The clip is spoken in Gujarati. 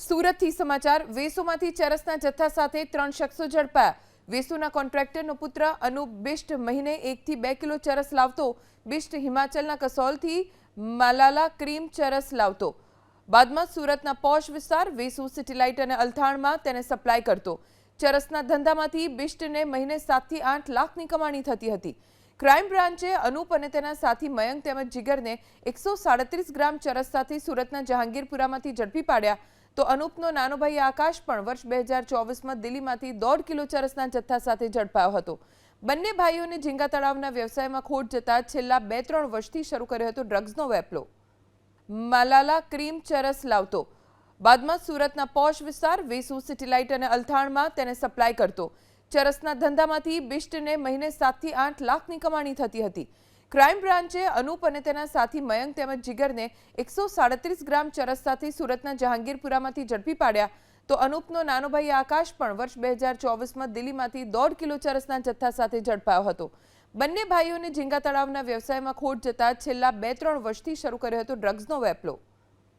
સુરતથી સમાચાર વેસુમાંથી ચરસના જથ્થા સાથે 3 શખ્સો ઝડપાયા। વેસુના કોન્ટ્રાક્ટરનો પુત્ર અનુપ બિષ્ટ મહિને 1 થી 2 કિલો ચરસ લાવતો। બિષ્ટ હિમાચલના કસોલથી મલાલા ક્રીમ ચરસ લાવતો। બાદમાં સુરતના પોશ વિસ્તાર વેસુ સિટી લાઇટ અને અલથાણમાં તેને સપ્લાય કરતો। ચરસના ધંધામાંથી બિષ્ટને મહિને 7 થી 8 લાખની કમાણી થતી હતી। ક્રાઇમ બ્રાન્ચે અનુપ અને તેના સાથી મયંક તેમજ જીગરને 137 ગ્રામ ચરસ સાથે સુરતના જહાંગીરપુરામાંથી ઝડપી પાડ્યા। તો અનુપનો નાનો ભાઈ આકાશ પણ વર્ષ 2024માં દિલ્હીમાંથી 1.5 કિલો ચરસના જથ્થા સાથે ઝડપાયો હતો। બંને ભાઈઓને ઝીંગા તળાવના વ્યવસાયમાં ખોટ જતા છેલ્લા 2-3 વર્ષથી શરૂ કર્યો હતો ડ્રગ્સનો વેપલો। મલાલા ક્રીમ ચરસ લાવતો। બાદમાં સુરતના પોશ વિસ્તાર વેસુ સિટી લાઇટ અને અલથાણમાં તેને સપ્લાય કરતો। ચરસના ધંધામાંથી બિષ્ટને મહિને 7 થી 8 લાખની કમાણી થતી હતી। ક્રાઇમ બ્રાન્ચે અનુપ અને તેના સાથી મયંક તેમજ જીગરને 137 ગ્રામ ચરસ સાથે સુરતના જહાંગીરપુરામાંથી ઝડપી પાડ્યા। તો અનુપનો નાનો ભાઈ આકાશ પણ વર્ષ 2024માં દિલ્હીમાંથી 1.5 કિલો ચરસના જથ્થા સાથે ઝડપાયો હતો। બંને ભાઈઓને ઝીંગા તળાવના વ્યવસાયમાં ખોટ જતા છેલ્લા 2-3 વર્ષથી શરૂ કર્યો હતો ડ્રગ્સનો વેપલો।